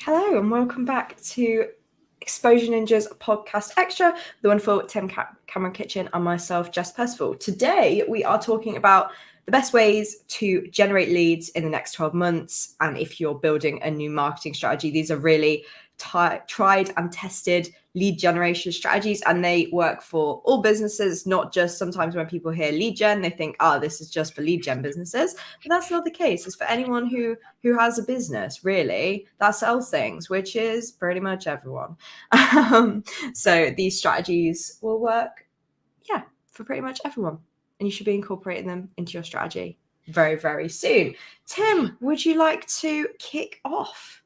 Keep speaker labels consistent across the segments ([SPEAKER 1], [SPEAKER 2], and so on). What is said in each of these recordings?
[SPEAKER 1] Hello and welcome back to Exposure Ninjas Podcast Extra, the wonderful Tim Cameron Kitchen and myself, Jess Percival. Today we are talking about the best ways to generate leads in the next 12 months. And if you're building a new marketing strategy, these are really tried and tested lead generation strategies, and they work for all businesses, not just sometimes when people hear lead gen, they think, this is just for lead gen businesses. But that's not the case. It's for anyone who has a business, really, that sells things, which is pretty much everyone. So these strategies will work, for pretty much everyone. And you should be incorporating them into your strategy very, very soon. Tim, would you like to kick off?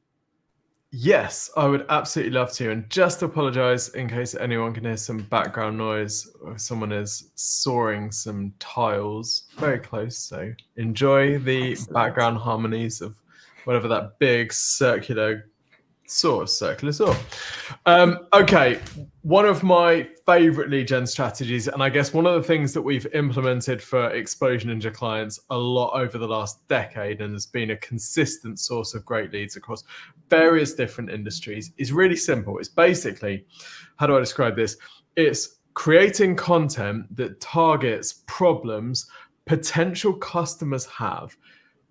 [SPEAKER 2] Yes, I would absolutely love to. And just apologize in case anyone can hear some background noise or someone is sawing some tiles very close. So enjoy the background harmonies of whatever that big circular saw. Okay, one of my favorite lead gen strategies, and I guess one of the things that we've implemented for Exposure Ninja clients a lot over the last decade and has been a consistent source of great leads across various different industries, is really simple. It's basically, how do I describe this? It's creating content that targets problems potential customers have,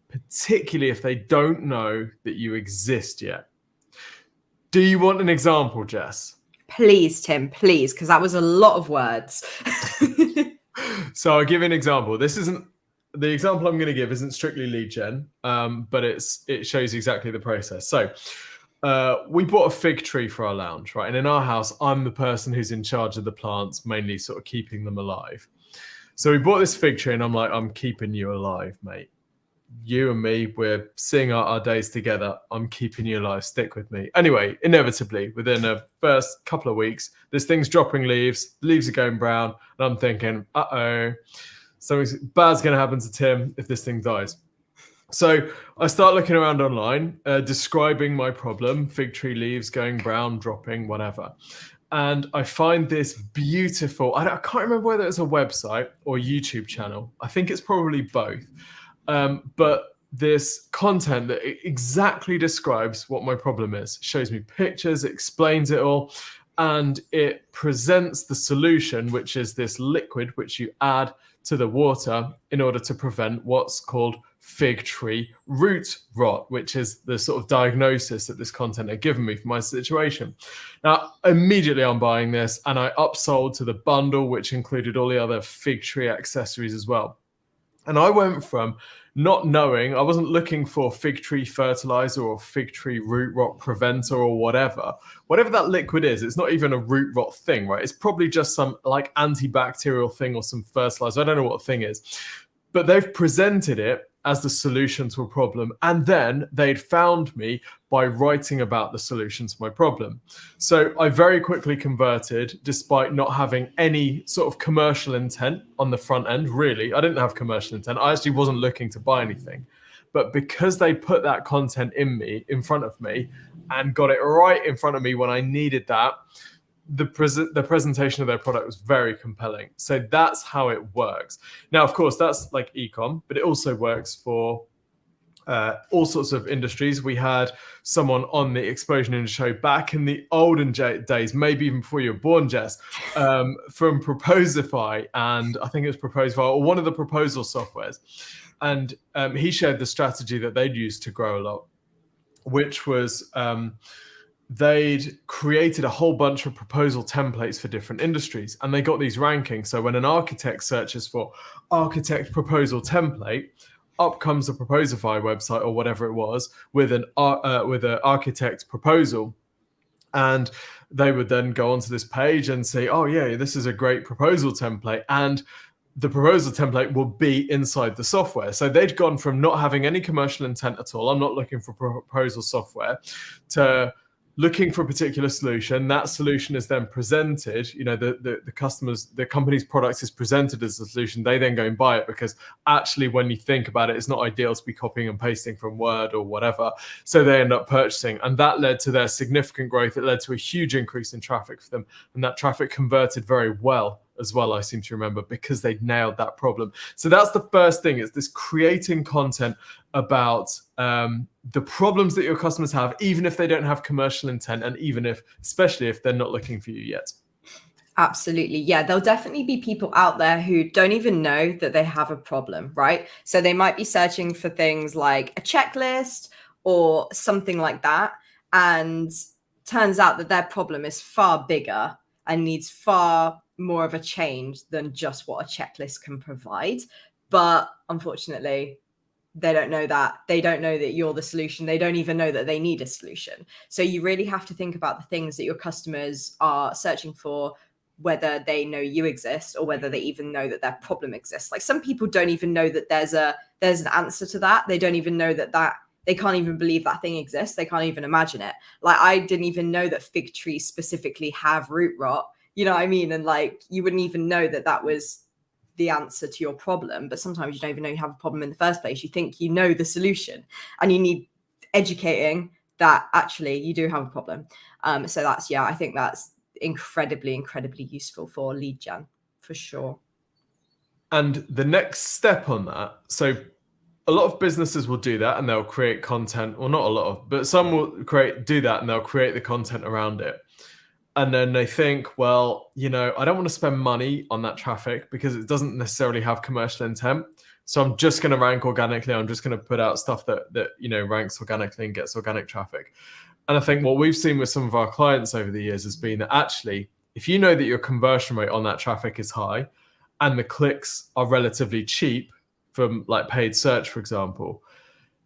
[SPEAKER 2] particularly if they don't know that you exist yet. Do you want an example, Jess?
[SPEAKER 1] Please, Tim, please, because that was a lot of words.
[SPEAKER 2] So I'll give you an example. The example I'm going to give isn't strictly lead gen, but it shows exactly the process. So we bought a fig tree for our lounge, right? And in our house, I'm the person who's in charge of the plants, mainly sort of keeping them alive. So we bought this fig tree and I'm like, I'm keeping you alive, mate. You and me, we're seeing our days together. I'm keeping you alive. Stick with me. Anyway, inevitably, within the first couple of weeks, this thing's dropping leaves. The leaves are going brown. And I'm thinking, something bad's going to happen to Tim if this thing dies. So I start looking around online, describing my problem, fig tree leaves going brown, dropping, whatever. And I find this beautiful, I can't remember whether it's a website or YouTube channel. I think it's probably both. But this content that exactly describes what my problem is, shows me pictures, explains it all, and it presents the solution, which is this liquid which you add to the water in order to prevent what's called fig tree root rot, which is the sort of diagnosis that this content had given me for my situation. Now, immediately I'm buying this, and I upsold to the bundle, which included all the other fig tree accessories as well. And I went from not knowing, I wasn't looking for fig tree fertilizer or fig tree root rot preventer or whatever that liquid is. It's not even a root rot thing, right? It's probably just some like antibacterial thing or some fertilizer. I don't know what the thing is, but they've presented it as the solution to a problem. And then they'd found me by writing about the solution to my problem. So I very quickly converted, despite not having any sort of commercial intent on the front end, really. I didn't have commercial intent. I actually wasn't looking to buy anything. But because they put that content in front of me and got it right in front of me when I needed that, the presentation of their product was very compelling. So that's how it works. Now, of course, that's like e-com, but it also works for all sorts of industries. We had someone on the Exposure Ninja show back in the olden days, maybe even before you were born, Jess, from Proposify, and I think it was Proposify or one of the proposal softwares. And he shared the strategy that they'd used to grow a lot, which was they'd created a whole bunch of proposal templates for different industries, and they got these rankings. So when an architect searches for architect proposal template, up comes the Proposify website or whatever it was with an architect proposal. And they would then go onto this page and say, oh yeah, this is a great proposal template. And the proposal template will be inside the software. So they'd gone from not having any commercial intent at all, I'm not looking for proposal software, to looking for a particular solution. That solution is then presented, the company's product is presented as a solution. They then go and buy it, because actually when you think about it, it's not ideal to be copying and pasting from Word or whatever. So they end up purchasing, and that led to their significant growth. It led to a huge increase in traffic for them, and that traffic converted very well as well, I seem to remember, because they nailed that problem. So that's the first thing, is this creating content about the problems that your customers have, even if they don't have commercial intent, and especially if they're not looking for you yet.
[SPEAKER 1] Absolutely. Yeah, there'll definitely be people out there who don't even know that they have a problem, right? So they might be searching for things like a checklist or something like that. And turns out that their problem is far bigger and needs far more of a change than just what a checklist can provide. But unfortunately, they don't know that. They don't know that you're the solution. They don't even know that they need a solution. So you really have to think about the things that your customers are searching for, whether they know you exist or whether they even know that their problem exists. Like, some people don't even know that there's an answer to that. They don't even know that they can't even believe that thing exists. They can't even imagine it. Like, I didn't even know that fig trees specifically have root rot. You know what I mean? And like, you wouldn't even know that was the answer to your problem. But sometimes you don't even know you have a problem in the first place. You think you know the solution, and you need educating that actually you do have a problem. So that's, I think that's incredibly useful for lead gen, for sure.
[SPEAKER 2] And the next step on that, so a lot of businesses will do that and they'll create content, or not a lot of, but some will do that and they'll create the content around it. And then they think, well, I don't want to spend money on that traffic because it doesn't necessarily have commercial intent. So I'm just going to rank organically. I'm just going to put out stuff that ranks organically and gets organic traffic. And I think what we've seen with some of our clients over the years has been that actually, if you know that your conversion rate on that traffic is high and the clicks are relatively cheap from like paid search, for example,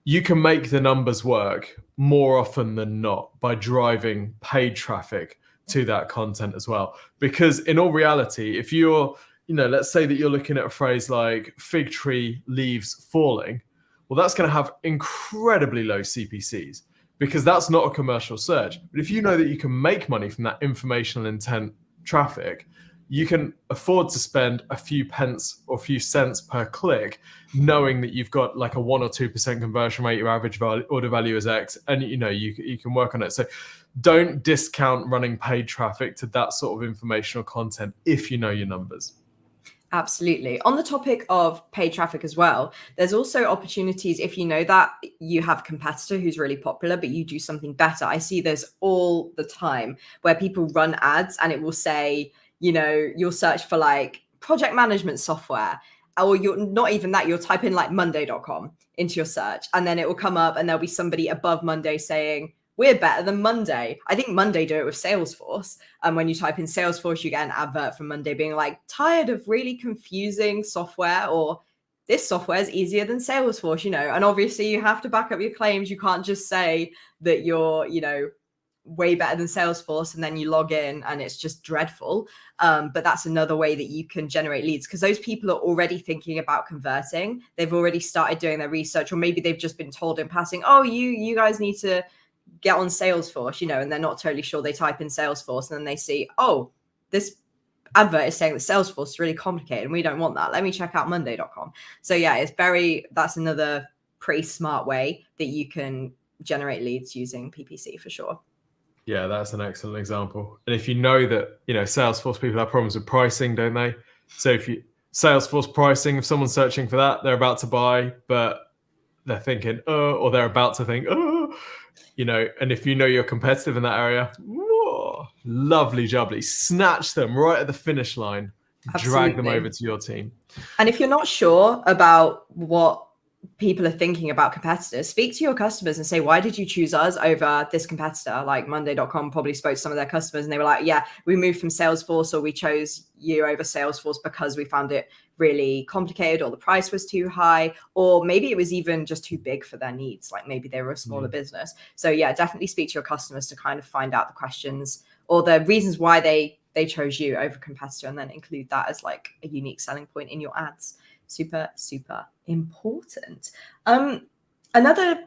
[SPEAKER 2] you can make the numbers work more often than not by driving paid traffic to that content as well. Because in all reality, if you're, let's say that you're looking at a phrase like fig tree leaves falling, well, that's going to have incredibly low CPCs, because that's not a commercial search. But if you know that you can make money from that informational intent traffic, you can afford to spend a few pence or a few cents per click, knowing that you've got like a 1 or 2% conversion rate, your average order value is X, and you can work on it. So don't discount running paid traffic to that sort of informational content if you know your numbers.
[SPEAKER 1] Absolutely. On the topic of paid traffic as well, there's also opportunities if you know that you have a competitor who's really popular, but you do something better. I see this all the time where people run ads and it will say, you'll search for like project management software, or you're not even that, you'll type in like monday.com into your search, and then it will come up and there'll be somebody above Monday saying, we're better than Monday. I think Monday do it with Salesforce. And when you type in Salesforce, you get an advert from Monday being like, tired of really confusing software, or this software is easier than Salesforce, and obviously you have to back up your claims. You can't just say that you're, way better than Salesforce and then you log in and it's just dreadful. But that's another way that you can generate leads, because those people are already thinking about converting. They've already started doing their research, or maybe they've just been told in passing, oh, you guys need to get on Salesforce, and they're not totally sure. They type in Salesforce and then they see, oh, this advert is saying that Salesforce is really complicated and we don't want that. Let me check out monday.com. So yeah, that's another pretty smart way that you can generate leads using PPC, for sure.
[SPEAKER 2] Yeah, that's an excellent example. And if you know that, Salesforce people have problems with pricing, don't they? So if Salesforce pricing, if someone's searching for that, they're about to buy, but they're thinking, oh, or they're about to think, oh, and if you know you're competitive in that area, whoa, lovely jubbly, snatch them right at the finish line, Drag them over to your team.
[SPEAKER 1] And if you're not sure about what people are thinking about competitors, speak to your customers and say, why did you choose us over this competitor? Like monday.com probably spoke to some of their customers and they were like, yeah, we moved from Salesforce, or we chose you over Salesforce because we found it really complicated, or the price was too high, or maybe it was even just too big for their needs. Like maybe they were a smaller business. So yeah, definitely speak to your customers to kind of find out the questions or the reasons why they chose you over competitor, and then include that as like a unique selling point in your ads. Super important. Another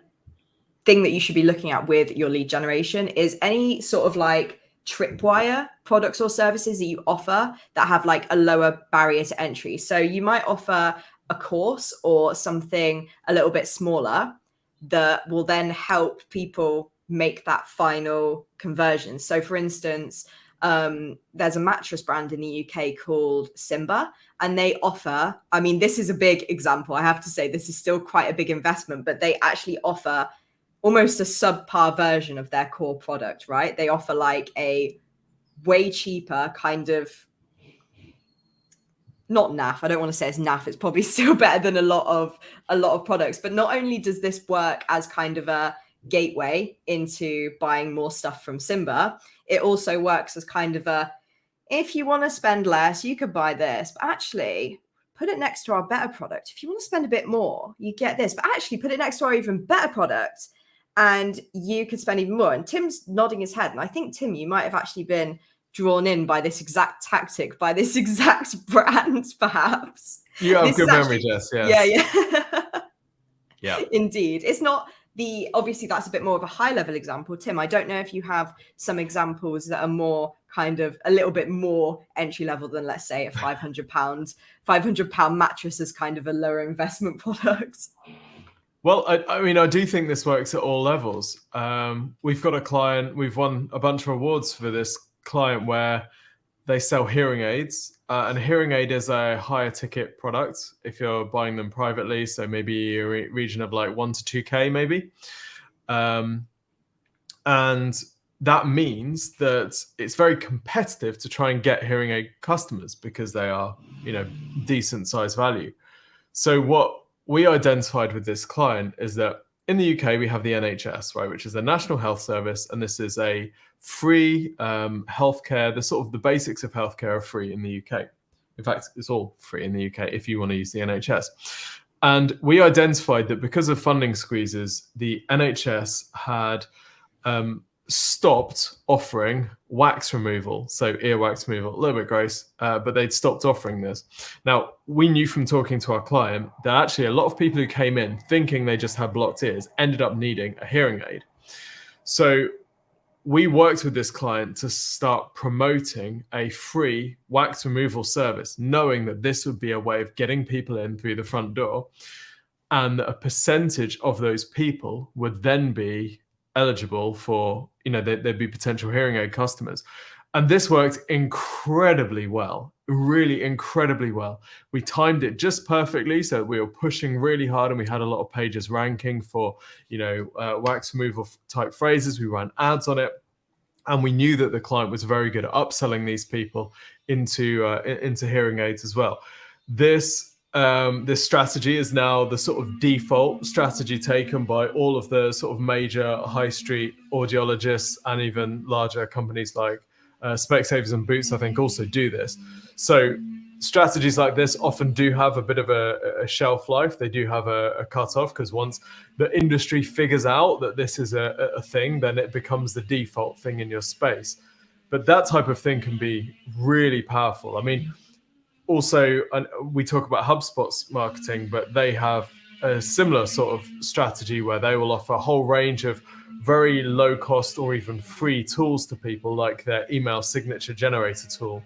[SPEAKER 1] thing that you should be looking at with your lead generation is any sort of like tripwire products or services that you offer that have like a lower barrier to entry. So you might offer a course or something a little bit smaller that will then help people make that final conversion. So for instance, there's a mattress brand in the UK called Simba, and they offer, I mean, this is a big example. I have to say this is still quite a big investment, but they actually offer almost a subpar version of their core product, right? They offer like a way cheaper kind of, not naff. I don't want to say it's naff. It's probably still better than a lot of products. But not only does this work as kind of a gateway into buying more stuff from Simba, it also works as kind of a, if you want to spend less, you could buy this, but actually put it next to our better product. If you want to spend a bit more, you get this, but actually put it next to our even better product and you could spend even more. And Tim's nodding his head. And I think, Tim, you might have actually been drawn in by this exact tactic, by this exact brand, perhaps.
[SPEAKER 2] You have
[SPEAKER 1] This
[SPEAKER 2] good
[SPEAKER 1] is
[SPEAKER 2] memory,
[SPEAKER 1] actually,
[SPEAKER 2] Jess. Yes.
[SPEAKER 1] yeah.
[SPEAKER 2] Yeah.
[SPEAKER 1] Indeed. It's not the, obviously that's a bit more of a high level example. Tim, I don't know if you have some examples that are more kind of a little bit more entry level than, let's say, a £500 mattress is kind of a lower investment product.
[SPEAKER 2] Well, I mean, I do think this works at all levels. We've got a client, we've won a bunch of awards for this client where they sell hearing aids. And a hearing aid is a higher ticket product if you're buying them privately. So maybe a region of like 1 to 2K maybe. And that means that it's very competitive to try and get hearing aid customers because they are, decent size value. So what we identified with this client is that in the UK, we have the NHS, right, which is the National Health Service. And this is a free healthcare. The basics of healthcare are free in the UK. In fact, it's all free in the UK if you want to use the NHS. And we identified that because of funding squeezes, the NHS had stopped offering wax removal, so earwax removal, a little bit gross, but they'd stopped offering this. Now, we knew from talking to our client that actually a lot of people who came in thinking they just had blocked ears ended up needing a hearing aid. So we worked with this client to start promoting a free wax removal service, knowing that this would be a way of getting people in through the front door, and a percentage of those people would then be eligible for, there'd be potential hearing aid customers. And this worked incredibly well, really incredibly well. We timed it just perfectly. So we were pushing really hard and we had a lot of pages ranking for, wax removal type phrases. We ran ads on it. And we knew that the client was very good at upselling these people into hearing aids as well. This strategy is now the sort of default strategy taken by all of the sort of major high street audiologists and even larger companies like Specsavers and Boots, I think, also do this. So strategies like this often do have a bit of a shelf life. They do have a cutoff because once the industry figures out that this is a thing, then it becomes the default thing in your space. But that type of thing can be really powerful. I mean, also, we talk about HubSpot's marketing, but they have a similar sort of strategy where they will offer a whole range of very low cost or even free tools to people, like their email signature generator tool,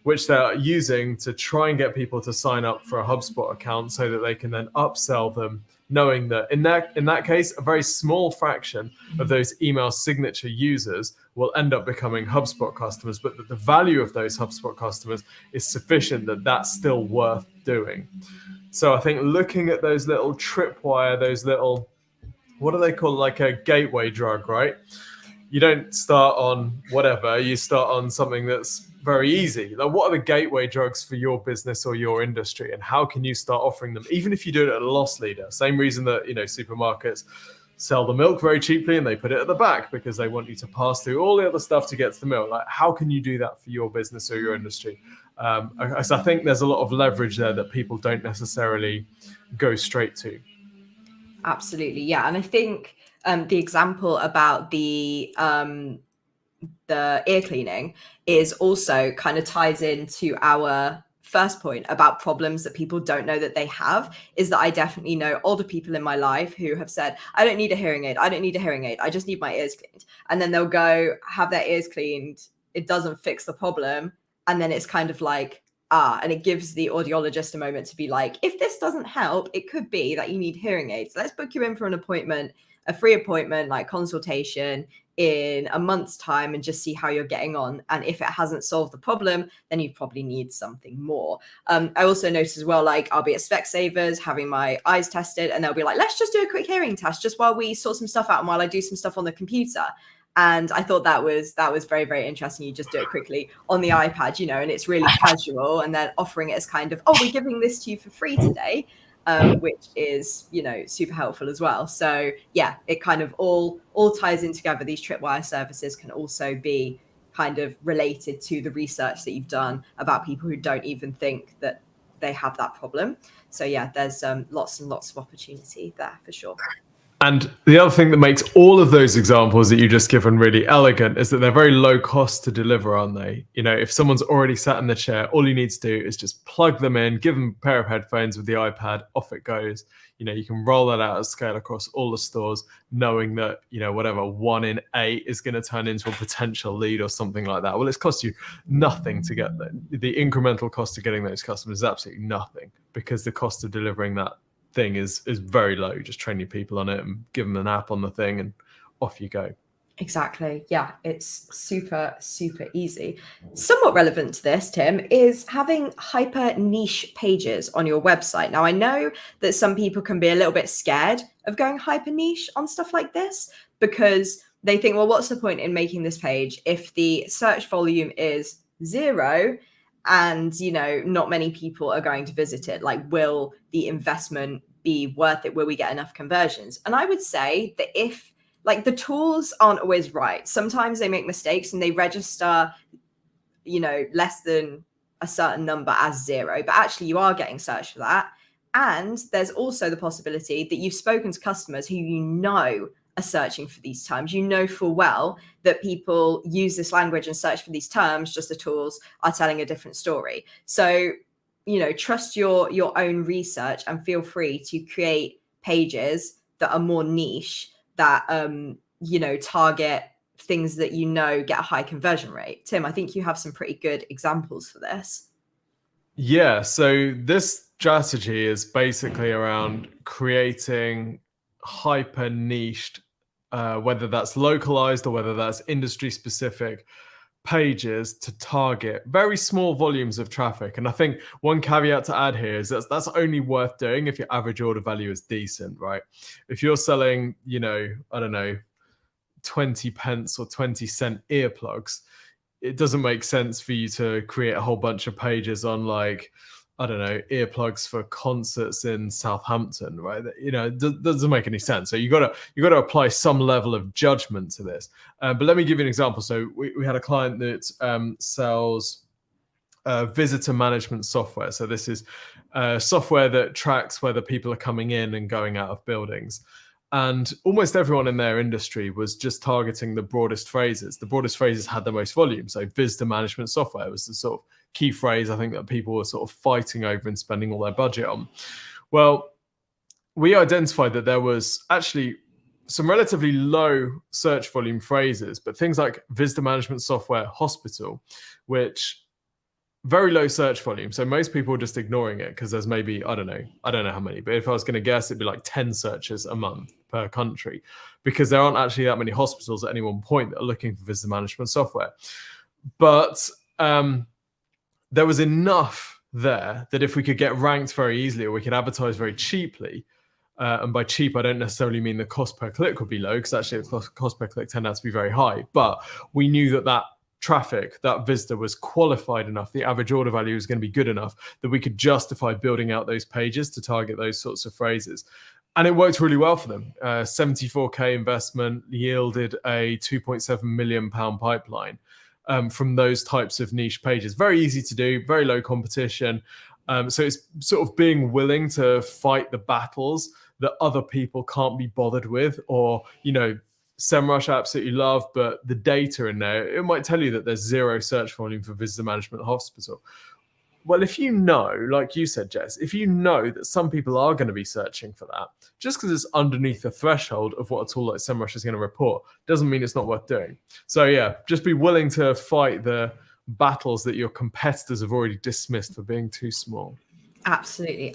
[SPEAKER 2] which they're using to try and get people to sign up for a HubSpot account so that they can then upsell them, knowing that in that case, a very small fraction of those email signature users will end up becoming HubSpot customers, but that the value of those HubSpot customers is sufficient that that's still worth doing. So I think looking at those little tripwire, those little, what do they call, like a gateway drug, right? You don't start on whatever, you start on something that's very easy. Like, what are the gateway drugs for your business or your industry, and how can you start offering them, even if you do it at a loss leader? Same reason that supermarkets sell the milk very cheaply and they put it at the back because they want you to pass through all the other stuff to get to the milk. Like, how can you do that for your business or your industry? So I think there's a lot of leverage there that people don't necessarily go straight to.
[SPEAKER 1] Absolutely, yeah. And I think the example about the ear cleaning is also kind of ties into our first point about problems that people don't know that they have, is that I definitely know older people in my life who have said, I don't need a hearing aid. I don't need a hearing aid. I just need my ears cleaned. And then they'll go have their ears cleaned. It doesn't fix the problem. And then it's kind of like, and it gives the audiologist a moment to be like, if this doesn't help, it could be that you need hearing aids. Let's book you in for an appointment a free appointment, like consultation, in a month's time and just see how you're getting on. And if it hasn't solved the problem, then you probably need something more. I also noticed as well, like I'll be at Specsavers having my eyes tested and they'll be like, let's just do a quick hearing test just while we sort some stuff out and while I do some stuff on the computer. And I thought that was very, very interesting. You just do it quickly on the iPad, and it's really casual. And then offering it as kind of, oh, we're giving this to you for free today, which is, super helpful as well. So yeah, it kind of all ties in together. These tripwire services can also be kind of related to the research that you've done about people who don't even think that they have that problem. So yeah, there's lots and lots of opportunity there for sure.
[SPEAKER 2] And the other thing that makes all of those examples that you just given really elegant is that they're very low cost to deliver, aren't they? If someone's already sat in the chair, all you need to do is just plug them in, give them a pair of headphones with the iPad, off it goes. You can roll that out at scale across all the stores, knowing that, whatever 1 in 8 is going to turn into a potential lead or something like that. Well, it's cost you nothing to get the incremental cost of getting those customers is absolutely nothing, because the cost of delivering that thing is very low. Just train your people on it and give them an app on the thing and off you go.
[SPEAKER 1] Exactly. Yeah, it's super, super easy. Somewhat relevant to this, Tim, is having hyper niche pages on your website. Now, I know that some people can be a little bit scared of going hyper niche on stuff like this because they think, well, what's the point in making this page if the search volume is 0 and, not many people are going to visit it? Like, will the investment be worth it? Will we get enough conversions? And I would say that if, like, the tools aren't always right. Sometimes they make mistakes and they register, less than a certain number as 0, but actually you are getting searched for that. And there's also the possibility that you've spoken to customers who are searching for these terms. Full well that people use this language and search for these terms, just the tools are telling a different story. So, trust your own research and feel free to create pages that are more niche, that, target things that get a high conversion rate. Tim, I think you have some pretty good examples for this.
[SPEAKER 2] Yeah, so this strategy is basically around creating hyper niched, whether that's localized or whether that's industry specific pages to target very small volumes of traffic. And I think one caveat to add here is that's only worth doing if your average order value is decent, right? If you're selling, I don't know, 20 pence or 20-cent earplugs, it doesn't make sense for you to create a whole bunch of pages on, like, I don't know, earplugs for concerts in Southampton, right? It doesn't make any sense. So you got to apply some level of judgment to this. But let me give you an example. So we had a client that sells visitor management software. So this is software that tracks whether people are coming in and going out of buildings. And almost everyone in their industry was just targeting the broadest phrases. The broadest phrases had the most volume. So visitor management software was the sort of key phrase, I think, that people were sort of fighting over and spending all their budget on. Well, we identified that there was actually some relatively low search volume phrases, but things like visitor management software hospital, which very low search volume. So most people are just ignoring it because there's maybe, I don't know how many, but if I was going to guess, it'd be like 10 searches a month per country, because there aren't actually that many hospitals at any one point that are looking for visitor management software. But there was enough there that if we could get ranked very easily, or we could advertise very cheaply, and by cheap, I don't necessarily mean the cost per click would be low, because actually the cost per click turned out to be very high. But we knew that traffic, that visitor was qualified enough, the average order value was going to be good enough that we could justify building out those pages to target those sorts of phrases. And it worked really well for them. 74k investment yielded a 2.7 million pound pipeline from those types of niche pages. Very easy to do, very low competition. So it's sort of being willing to fight the battles that other people can't be bothered with, or, SEMrush absolutely love, but the data in there, it might tell you that there's 0 search volume for visitor management hospital. Well, if like you said, Jess, if you know that some people are going to be searching for that, just because it's underneath the threshold of what a tool like SEMrush is going to report, doesn't mean it's not worth doing. So yeah, just be willing to fight the battles that your competitors have already dismissed for being too small.
[SPEAKER 1] Absolutely.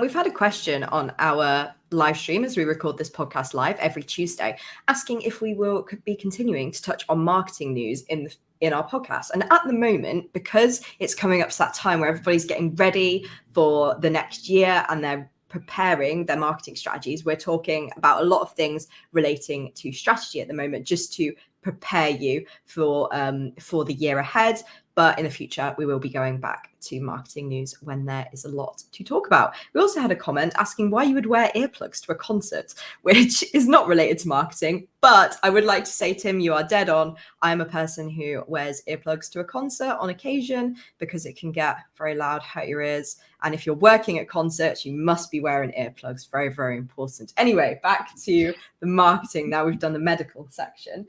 [SPEAKER 1] We've had a question on our live stream as we record this podcast live every Tuesday, asking if we could be continuing to touch on marketing news in our podcast. And at the moment, because it's coming up to that time where everybody's getting ready for the next year and they're preparing their marketing strategies, we're talking about a lot of things relating to strategy at the moment, just to prepare you for the year ahead. But in the future, we will be going back to marketing news when there is a lot to talk about. We also had a comment asking why you would wear earplugs to a concert, which is not related to marketing. But I would like to say, Tim, you are dead on. I'm a person who wears earplugs to a concert on occasion because it can get very loud, hurt your ears. And if you're working at concerts, you must be wearing earplugs. Very, very important. Anyway, back to the marketing. Now we've done the medical section.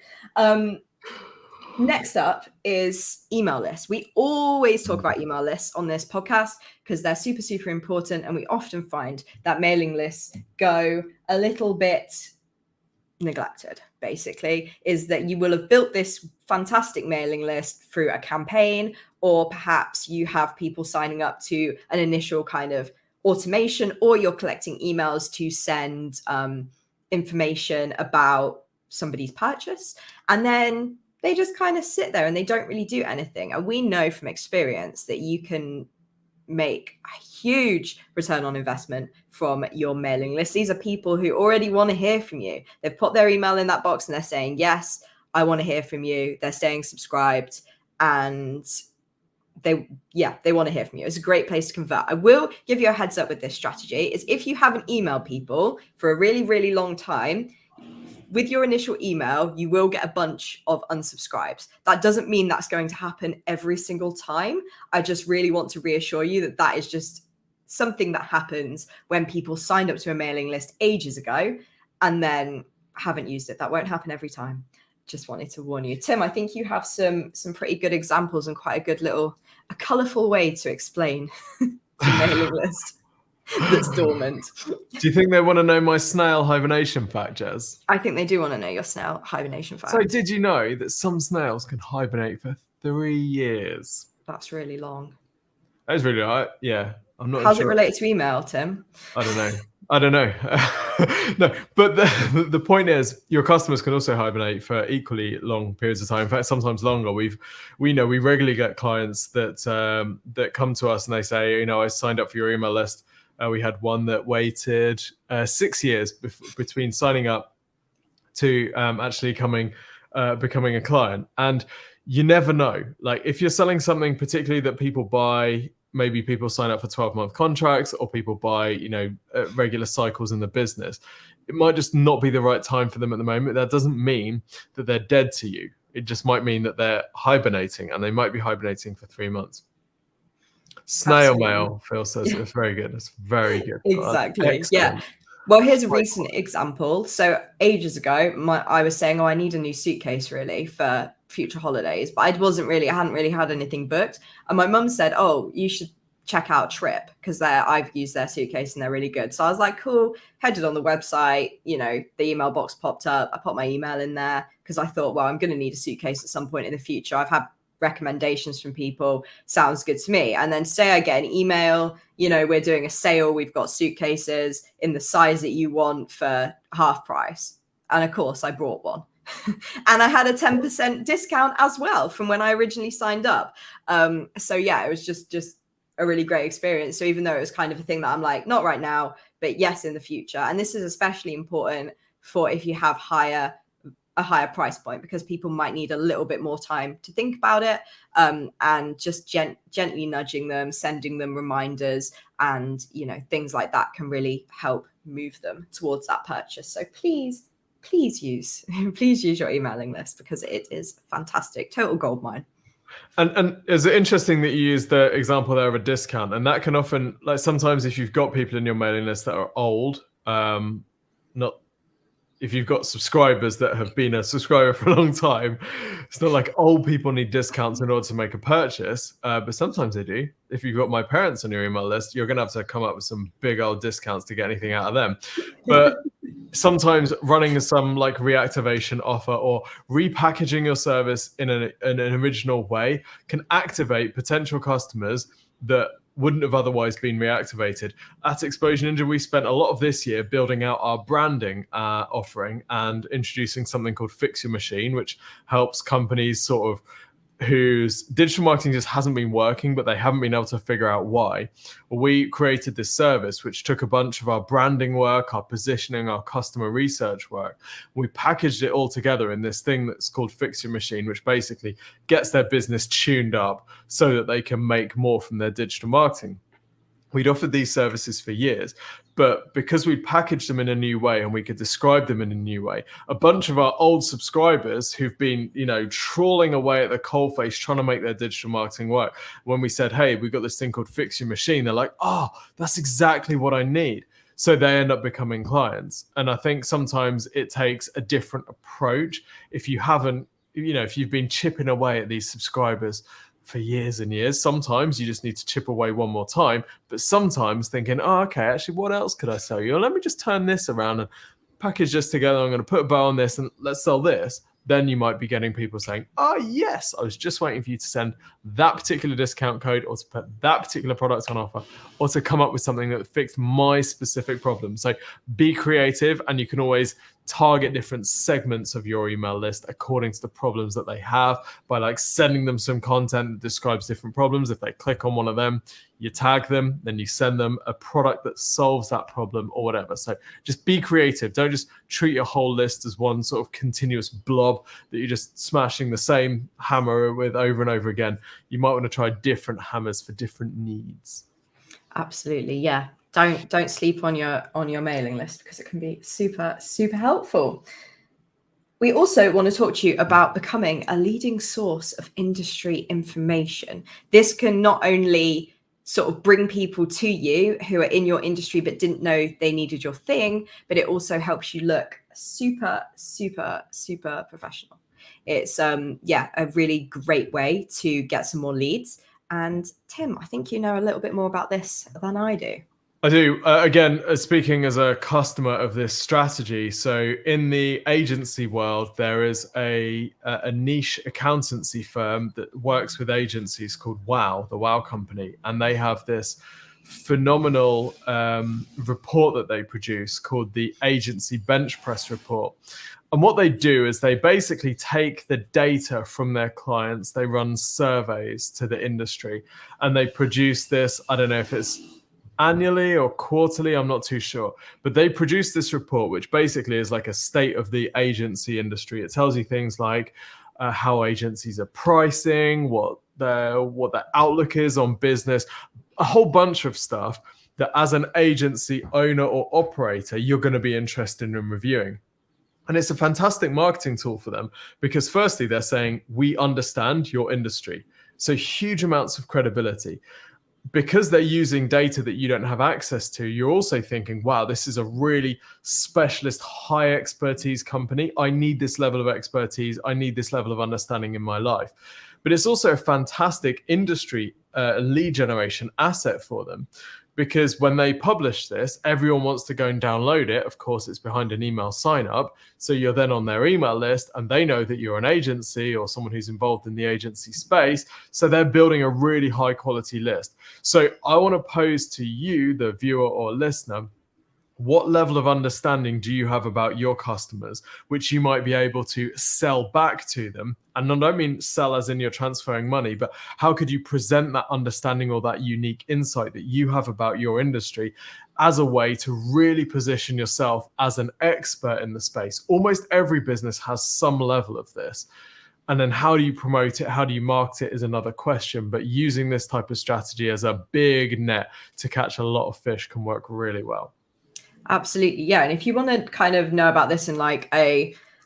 [SPEAKER 1] Next up is email lists. We always talk about email lists on this podcast because they're super, super important. And we often find that mailing lists go a little bit neglected, basically, is that you will have built this fantastic mailing list through a campaign, or perhaps you have people signing up to an initial kind of automation, or you're collecting emails to send information about somebody's purchase. And then they just kind of sit there and they don't really do anything. And we know from experience that you can make a huge return on investment from your mailing list. These are people who already want to hear from you. They've put their email in that box and they're saying, yes, I want to hear from you. They're staying subscribed and they want to hear from you. It's a great place to convert. I will give you a heads up with this strategy is if you haven't emailed people for a really, really long time, with your initial email, you will get a bunch of unsubscribes. That doesn't mean that's going to happen every single time. I just really want to reassure you that that is just something that happens when people signed up to a mailing list ages ago and then haven't used it. That won't happen every time. Just wanted to warn you. Tim, I think you have some pretty good examples and quite a colourful way to explain the mailing list that's dormant.
[SPEAKER 2] Do you think they want to know my snail hibernation fact, Jez?
[SPEAKER 1] I think they do want to know your snail hibernation fact.
[SPEAKER 2] So did you know that some snails can hibernate for 3 years?
[SPEAKER 1] That's really long.
[SPEAKER 2] That is really right. Yeah. I'm not
[SPEAKER 1] How's
[SPEAKER 2] sure.
[SPEAKER 1] it relate to email, Tim?
[SPEAKER 2] I don't know. No, but the point is your customers can also hibernate for equally long periods of time. In fact, sometimes longer. We regularly get clients that come to us and they say, I signed up for your email list. We had one that waited 6 years between signing up to actually becoming a client. And you never know. Like if you're selling something particularly that people buy, maybe people sign up for 12-month contracts or people buy, regular cycles in the business. It might just not be the right time for them at the moment. That doesn't mean that they're dead to you. It just might mean that they're hibernating and they might be hibernating for 3 months. Snail mail, Phil says it's very good. It's very good.
[SPEAKER 1] Exactly. Yeah. Well, here's a recent example. So ages ago, I was saying, I need a new suitcase really for future holidays, but I hadn't really had anything booked. And my mum said, you should check out Trip because I've used their suitcase and they're really good. So I was like, cool, headed on the website, the email box popped up. I put my email in there because I thought, well, I'm going to need a suitcase at some point in the future. I've had recommendations from people, sounds good to me. And then say I get an email, we're doing a sale, we've got suitcases in the size that you want for half price. And of course I brought one. And I had a 10% discount as well from when I originally signed up. So yeah, it was just a really great experience. So even though it was kind of a thing that I'm like, not right now, but yes, in the future. And this is especially important for if you have a higher price point, because people might need a little bit more time to think about it, and just gently nudging them, sending them reminders and things like that can really help move them towards that purchase. So please use your emailing list because it is fantastic. Total goldmine.
[SPEAKER 2] And is it interesting that you use the example there of a discount? And that can often, like sometimes if you've got people in your mailing list that are old, not if you've got subscribers that have been a subscriber for a long time, it's not like old people need discounts in order to make a purchase, but sometimes they do. If you've got my parents on your email list, you're going to have to come up with some big old discounts to get anything out of them. But sometimes running some like reactivation offer or repackaging your service in an original way can activate potential customers that wouldn't have otherwise been reactivated. At Exposure Ninja, we spent a lot of this year building out our branding offering and introducing something called Fix Your Machine, which helps companies sort of whose digital marketing just hasn't been working, but they haven't been able to figure out why. We created this service, which took a bunch of our branding work, our positioning, our customer research work. We packaged it all together in this thing that's called Fix Your Machine, which basically gets their business tuned up so that they can make more from their digital marketing. We'd offered these services for years, but because we packaged them in a new way and we could describe them in a new way, a bunch of our old subscribers who've been, trawling away at the coalface trying to make their digital marketing work, when we said, hey, we've got this thing called Fix Your Machine, they're like, oh, that's exactly what I need. So they end up becoming clients. And I think sometimes it takes a different approach. If you haven't, if you've been chipping away at these subscribers for years and years, sometimes you just need to chip away one more time. But sometimes thinking, oh, okay, actually, what else could I sell you? Or let me just turn this around and package this together. I'm going to put a bow on this and let's sell this. Then you might be getting people saying, oh, yes, I was just waiting for you to send that particular discount code or to put that particular product on offer or to come up with something that fixed my specific problem. So be creative, and you can always target different segments of your email list according to the problems that they have by sending them some content that describes different problems. If they click on one of them, you tag them, then you send them a product that solves that problem or whatever. So just be creative. Don't just treat your whole list as one sort of continuous blob that you're just smashing the same hammer with over and over again. You might want to try different hammers for different needs.
[SPEAKER 1] Absolutely, yeah. Don't sleep on your mailing list, because it can be super, super helpful. We also want to talk to you about becoming a leading source of industry information. This can not only sort of bring people to you who are in your industry but didn't know they needed your thing, but it also helps you look super, super, super professional. It's a really great way to get some more leads. And Tim, I think you know a little bit more about this than I do.
[SPEAKER 2] I do. Again, speaking as a customer of this strategy, so in the agency world, there is a niche accountancy firm that works with agencies called WOW, the WOW Company, and they have this phenomenal report that they produce called the Agency Bench Press Report. And what they do is they basically take the data from their clients, they run surveys to the industry, and they produce this, I don't know if it's annually or quarterly, I'm not too sure, but they produce this report, which basically is like a state of the agency industry. It tells you things like how agencies are pricing, what their outlook is on business, a whole bunch of stuff that as an agency owner or operator, you're going to be interested in reviewing. And it's a fantastic marketing tool for them because firstly, they're saying, we understand your industry. So huge amounts of credibility. Because they're using data that you don't have access to, you're also thinking, wow, this is a really specialist, high expertise company. I need this level of expertise. I need this level of understanding in my life. But it's also a fantastic industry lead generation asset for them. Because when they publish this, everyone wants to go and download it. Of course, it's behind an email sign up. So you're then on their email list and they know that you're an agency or someone who's involved in the agency space. So they're building a really high quality list. So I want to pose to you, the viewer or listener, what level of understanding do you have about your customers, which you might be able to sell back to them? And I don't mean sell as in you're transferring money, but how could you present that understanding or that unique insight that you have about your industry as a way to really position yourself as an expert in the space? Almost every business has some level of this. And then how do you promote it? How do you market it is another question. But using this type of strategy as a big net to catch a lot of fish can work really well.
[SPEAKER 1] Absolutely. Yeah. And if you want to kind of know about this in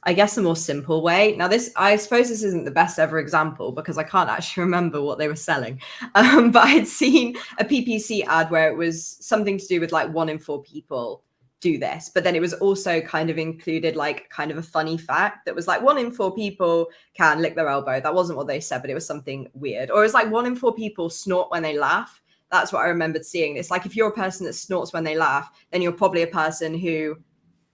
[SPEAKER 1] I guess a more simple way. Now, I suppose this isn't the best ever example because I can't actually remember what they were selling. But I'd seen a PPC ad where it was something to do with 1 in 4 people do this. But then it was also kind of included kind of a funny fact that was 1 in 4 people can lick their elbow. That wasn't what they said, but it was something weird. Or it was 1 in 4 people snort when they laugh. That's what I remembered seeing. It's if you're a person that snorts when they laugh, then you're probably a person who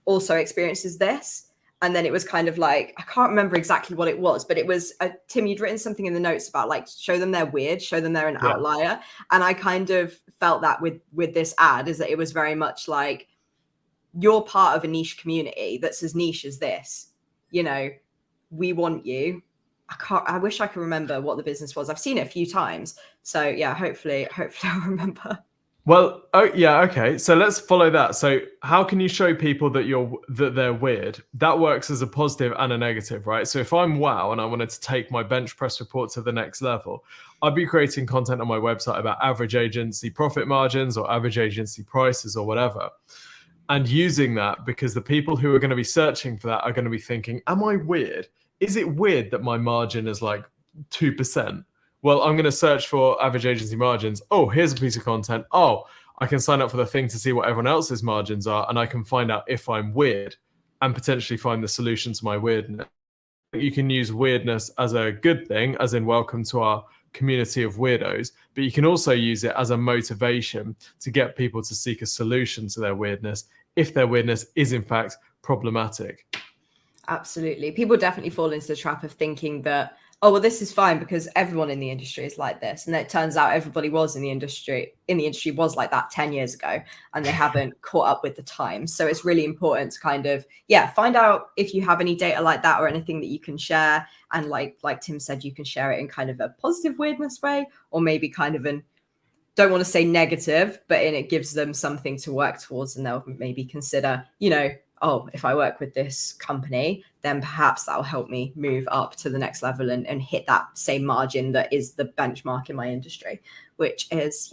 [SPEAKER 1] also experiences this. And then it was kind of like, I can't remember exactly what it was, but it was, Tim, you'd written something in the notes about like, show them they're weird, show them they're an outlier. And I kind of felt that with this ad, is that it was very much like, you're part of a niche community that's as niche as this. You know, we want you. I wish I could remember what the business was. I've seen it a few times. So yeah, hopefully I'll remember.
[SPEAKER 2] Well, oh yeah, okay. So let's follow that. So how can you show people that they're weird? That works as a positive and a negative, right? So if I'm WoW and I wanted to take my bench press report to the next level, I'd be creating content on my website about average agency profit margins or average agency prices or whatever. And using that, because the people who are going to be searching for that are going to be thinking, am I weird? Is it weird that my margin is like 2%? Well, I'm going to search for average agency margins. Oh, here's a piece of content. Oh, I can sign up for the thing to see what everyone else's margins are, and I can find out if I'm weird and potentially find the solution to my weirdness. You can use weirdness as a good thing, as in welcome to our community of weirdos, but you can also use it as a motivation to get people to seek a solution to their weirdness if their weirdness is in fact problematic.
[SPEAKER 1] Absolutely. People definitely fall into the trap of thinking that, oh, well, this is fine because everyone in the industry is like this. And it turns out everybody was in the industry was like that 10 years ago, and they haven't caught up with the times. So it's really important to kind of, find out if you have any data like that or anything that you can share. And like Tim said, you can share it in kind of a positive weirdness way, or maybe kind of don't want to say negative, but it gives them something to work towards, and they'll maybe consider, oh, if I work with this company, then perhaps that'll help me move up to the next level and hit that same margin that is the benchmark in my industry, which is,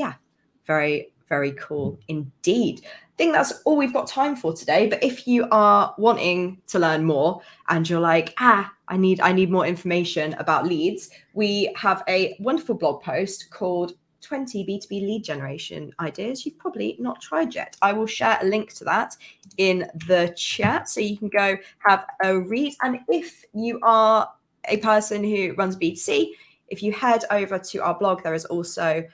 [SPEAKER 1] very, very cool indeed. I think that's all we've got time for today. But if you are wanting to learn more and you're like, I need more information about leads, we have a wonderful blog post called 20 B2B lead generation ideas you've probably not tried yet. I will share a link to that in the chat so you can go have a read. And if you are a person who runs B2C, if you head over to our blog, there is also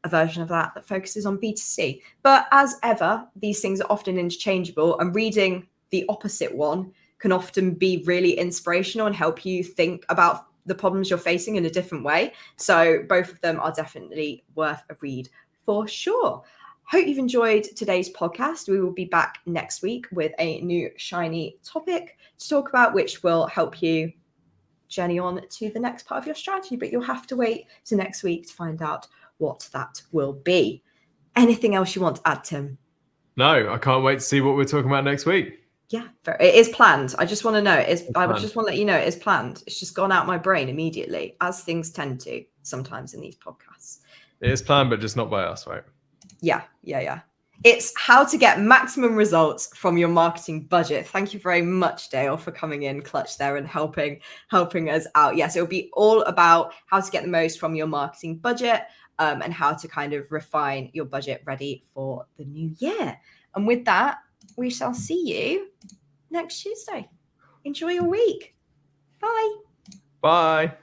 [SPEAKER 1] a version of that focuses on B2C. But as ever, these things are often interchangeable, and reading the opposite one can often be really inspirational and help you think about the problems you're facing in a different way. So both of them are definitely worth a read for sure. Hope you've enjoyed today's podcast. We will be back next week with a new shiny topic to talk about, which will help you journey on to the next part of your strategy. But you'll have to wait to next week to find out what that will be. Anything else you want to add, Tim?
[SPEAKER 2] No, I can't wait to see what we're talking about next week.
[SPEAKER 1] Yeah, it is planned. I just want to know. I just want to let you know it is planned. It's just gone out my brain immediately, as things tend to sometimes in these podcasts.
[SPEAKER 2] It is planned, but just not by us, right?
[SPEAKER 1] Yeah. It's how to get maximum results from your marketing budget. Thank you very much, Dale, for coming in clutch there and helping us out. Yes, it'll be all about how to get the most from your marketing budget, and how to kind of refine your budget ready for the new year. And with that, we shall see you next Tuesday. Enjoy your week. Bye.
[SPEAKER 2] Bye.